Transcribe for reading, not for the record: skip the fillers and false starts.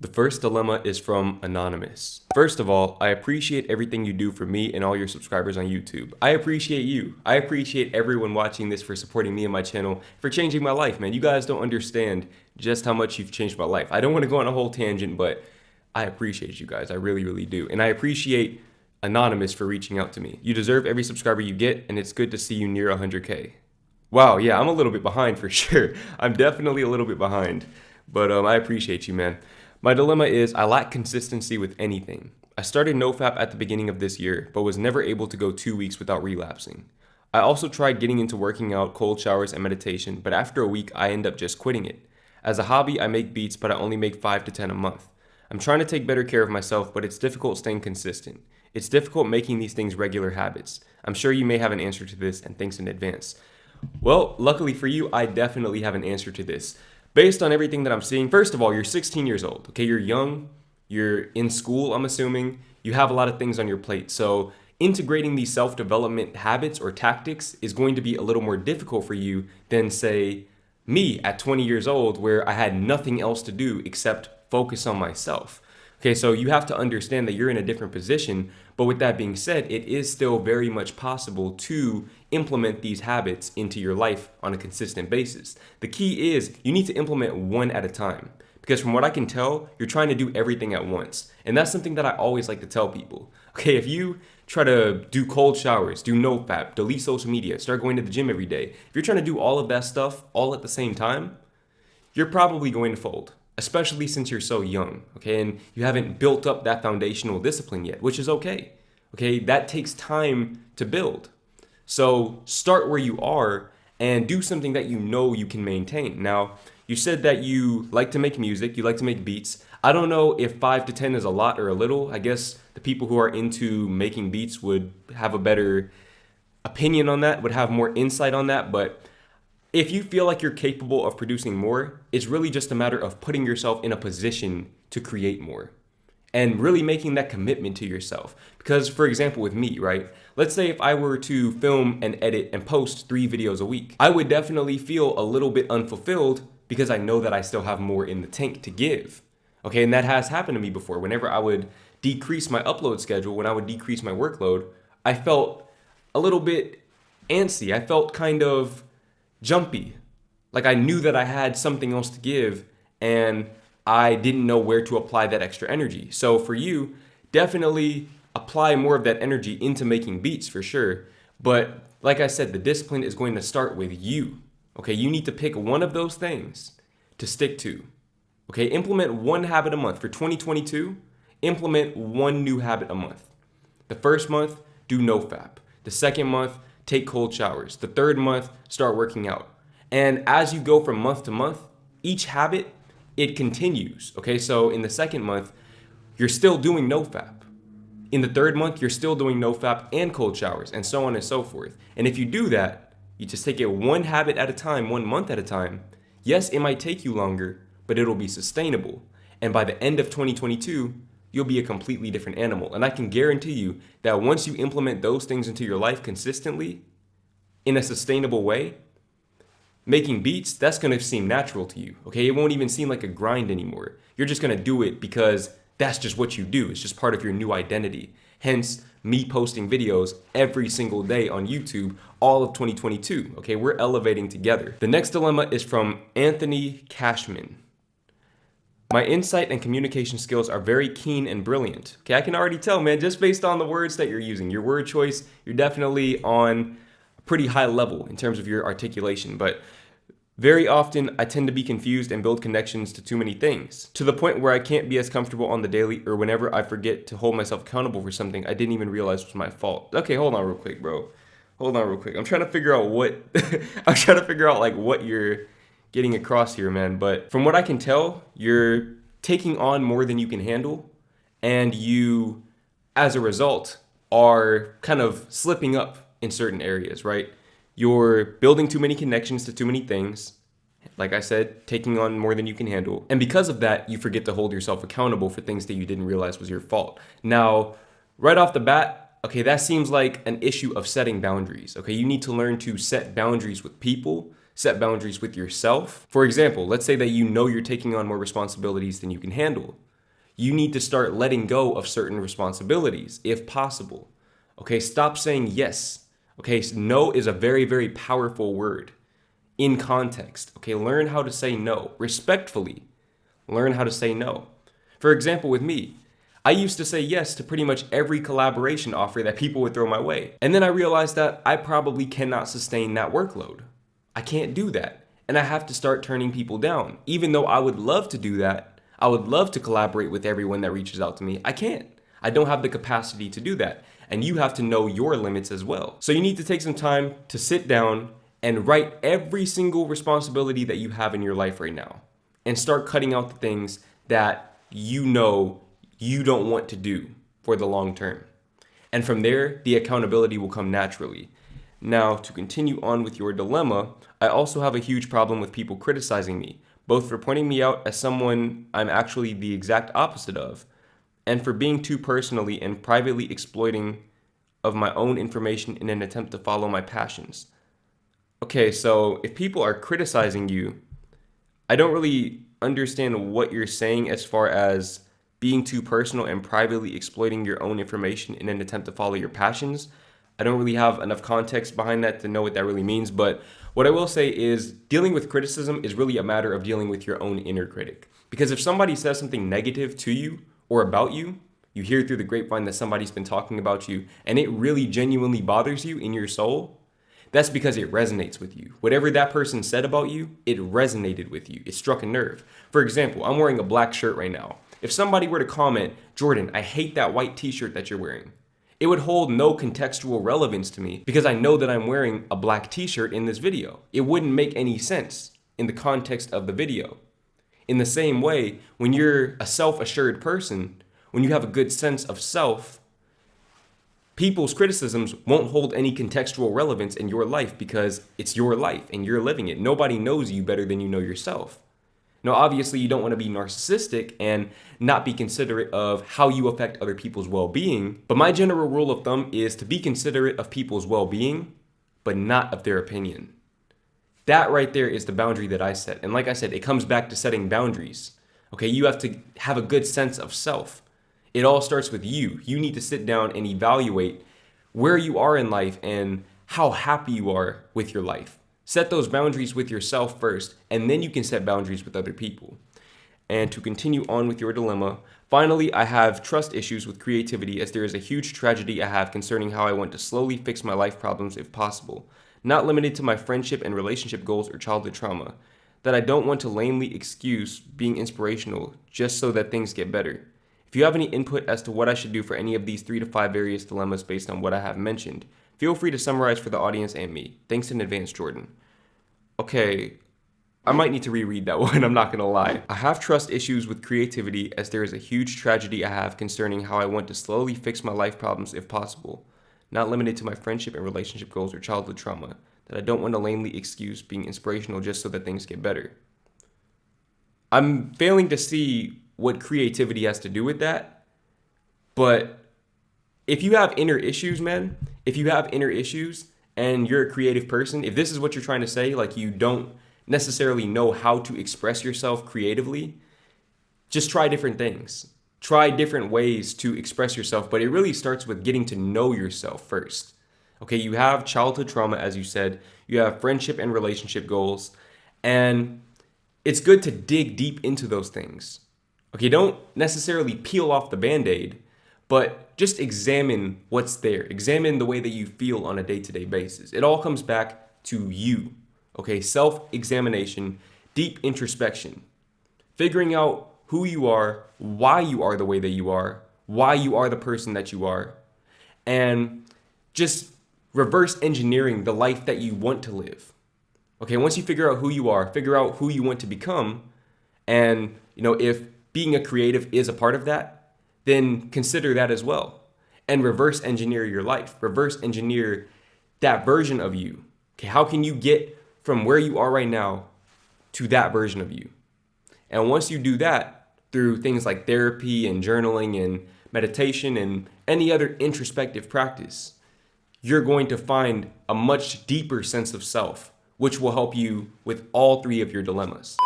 The first dilemma is from Anonymous. First of all, I appreciate everything you do for me and all your subscribers on YouTube. I appreciate you. I appreciate everyone watching this for supporting me and my channel, for changing my life, man. You guys don't understand just how much you've changed my life. I don't want to go on a whole tangent, but I appreciate you guys. I really, really do. And I appreciate Anonymous for reaching out to me. You deserve every subscriber you get, and it's good to see you near 100K. Wow, yeah, I'm a little bit behind for sure. I'm definitely a little bit behind, but I appreciate you, man. My dilemma is I lack consistency with anything. I started NoFap at the beginning of this year, but was never able to go 2 weeks without relapsing. I also tried getting into working out, cold showers, and meditation, but after a week, I end up just quitting it. As a hobby, I make beats, but I only make 5 to 10 a month. I'm trying to take better care of myself, but it's difficult staying consistent. It's difficult making these things regular habits. I'm sure you may have an answer to this, and thanks in advance. Well, luckily for you, I definitely have an answer to this. Based on everything that I'm seeing, first of all, you're 16 years old, okay? You're young, you're in school, I'm assuming. You have a lot of things on your plate. So integrating these self-development habits or tactics is going to be a little more difficult for you than, say, me at 20 years old, where I had nothing else to do except focus on myself. Okay, so you have to understand that you're in a different position, but with that being said, it is still very much possible to implement these habits into your life on a consistent basis. The key is you need to implement one at a time, because from what I can tell, you're trying to do everything at once. And that's something that I always like to tell people. Okay, if you try to do cold showers, do NoFap, delete social media, start going to the gym every day, if you're trying to do all of that stuff all at the same time, you're probably going to fold, especially since you're so young, okay? And you haven't built up that foundational discipline yet, which is okay, okay? That takes time to build. So start where you are and do something that you know you can maintain. Now, you said that you like to make music, you like to make beats. I don't know if 5 to 10 is a lot or a little. I guess the people who are into making beats would have a better opinion on that, would have more insight on that, but if you feel like you're capable of producing more, it's really just a matter of putting yourself in a position to create more and really making that commitment to yourself. Because, for example, with me, right? Let's say if I were to film and edit and post 3 videos a week, I would definitely feel a little bit unfulfilled because I know that I still have more in the tank to give. Okay, and that has happened to me before. Whenever I would decrease my upload schedule, when I would decrease my workload, I felt a little bit antsy. I felt kind of jumpy. Like I knew that I had something else to give and I didn't know where to apply that extra energy. So for you, definitely apply more of that energy into making beats for sure. But like I said, the discipline is going to start with you. Okay, you need to pick one of those things to stick to. Okay, implement one habit a month. For 2022, implement one new habit a month. The first month, do NoFap. The second month, take cold showers. The third month, start working out. And as you go from month to month, each habit, it continues. Okay, so in the second month, you're still doing NoFap. In the third month, you're still doing NoFap and cold showers, and so on and so forth. And if you do that, you just take it one habit at a time, 1 month at a time. Yes, it might take you longer, but it'll be sustainable. And by the end of 2022, you'll be a completely different animal. And I can guarantee you that once you implement those things into your life consistently, in a sustainable way, making beats, that's going to seem natural to you, okay? It won't even seem like a grind anymore. You're just going to do it because that's just what you do. It's just part of your new identity. Hence, me posting videos every single day on YouTube all of 2022, okay? We're elevating together. The next dilemma is from Anthony Cashman. My insight and communication skills are very keen and brilliant. Okay, I can already tell, man, just based on the words that you're using. Your word choice, you're definitely on a pretty high level in terms of your articulation, but very often I tend to be confused and build connections to too many things, to the point where I can't be as comfortable on the daily, or whenever I forget to hold myself accountable for something I didn't even realize was my fault. Okay, hold on real quick, bro. Hold on real quick. I'm trying to figure out what, I'm trying to figure out like what you're getting across here, man. But from what I can tell, you're taking on more than you can handle, and you, as a result, are kind of slipping up in certain areas, right? You're building too many connections to too many things. Like I said, taking on more than you can handle. And because of that, you forget to hold yourself accountable for things that you didn't realize was your fault. Now, right off the bat, okay, that seems like an issue of setting boundaries. Okay, you need to learn to set boundaries with people, set boundaries with yourself. For example, let's say that you know you're taking on more responsibilities than you can handle. you need to start letting go of certain responsibilities if possible. Okay, stop saying yes. Okay, so no is a very, very powerful word in context. Okay, learn how to say no respectfully. Learn how to say no. For example, with me, I used to say yes to pretty much every collaboration offer that people would throw my way. And then I realized that I probably cannot sustain that workload. I can't do that. And I have to start turning people down. Even though I would love to do that, I would love to collaborate with everyone that reaches out to me. I can't. I don't have the capacity to do that. And you have to know your limits as well. So you need to take some time to sit down and write every single responsibility that you have in your life right now. And start cutting out the things that you know you don't want to do for the long term. And from there, the accountability will come naturally. Now, to continue on with your dilemma, I also have a huge problem with people criticizing me, both for pointing me out as someone I'm actually the exact opposite of, and for being too personally and privately exploiting of my own information in an attempt to follow my passions. Okay, so if people are criticizing you, I don't really understand what you're saying as far as being too personal and privately exploiting your own information in an attempt to follow your passions. I don't really have enough context behind that to know what that really means, but what I will say is dealing with criticism is really a matter of dealing with your own inner critic. Because if somebody says something negative to you or about you, you hear through the grapevine that somebody's been talking about you, and it really genuinely bothers you in your soul, that's because it resonates with you. Whatever that person said about you, it resonated with you. It struck a nerve. For example, I'm wearing a black shirt right now. If somebody were to comment, "Jordan, I hate that white t-shirt that you're wearing," it would hold no contextual relevance to me because I know that I'm wearing a black t-shirt in this video. It wouldn't make any sense in the context of the video. In the same way, when you're a self-assured person, when you have a good sense of self, people's criticisms won't hold any contextual relevance in your life because it's your life and you're living it. Nobody knows you better than you know yourself. Now, obviously, you don't want to be narcissistic and not be considerate of how you affect other people's well-being. But my general rule of thumb is to be considerate of people's well-being, but not of their opinion. That right there is the boundary that I set. And like I said, it comes back to setting boundaries. Okay, you have to have a good sense of self. It all starts with you. You need to sit down and evaluate where you are in life and how happy you are with your life. Set those boundaries with yourself first, and then you can set boundaries with other people. And to continue on with your dilemma, finally, I have trust issues with creativity as there is a huge tragedy I have concerning how I want to slowly fix my life problems if possible, not limited to my friendship and relationship goals or childhood trauma, that I don't want to lamely excuse being inspirational just so that things get better. If you have any input as to what I should do for any of these 3 to 5 various dilemmas based on what I have mentioned, feel free to summarize for the audience and me. Thanks in advance, Jordan. Okay, I might need to reread that one, I'm not gonna lie. I have trust issues with creativity as there is a huge tragedy I have concerning how I want to slowly fix my life problems if possible, not limited to my friendship and relationship goals or childhood trauma, that I don't want to lamely excuse being inspirational just so that things get better. I'm failing to see what creativity has to do with that. But if you have inner issues, man, if you have inner issues and you're a creative person, if this is what you're trying to say, like you don't necessarily know how to express yourself creatively, just try different things. Try different ways to express yourself, but it really starts with getting to know yourself first. Okay, you have childhood trauma, as you said, you have friendship and relationship goals, and it's good to dig deep into those things. Okay, don't necessarily peel off the Band-Aid, but just examine what's there. Examine the way that you feel on a day-to-day basis. It all comes back to you. Okay, self-examination, deep introspection. Figuring out who you are, why you are the way that you are, why you are the person that you are, and just reverse engineering the life that you want to live. Okay, once you figure out who you are, figure out who you want to become, and if being a creative is a part of that, then consider that as well. And reverse engineer your life. Reverse engineer that version of you. Okay, how can you get from where you are right now to that version of you? And once you do that through things like therapy and journaling and meditation and any other introspective practice, you're going to find a much deeper sense of self, which will help you with all 3 of your dilemmas.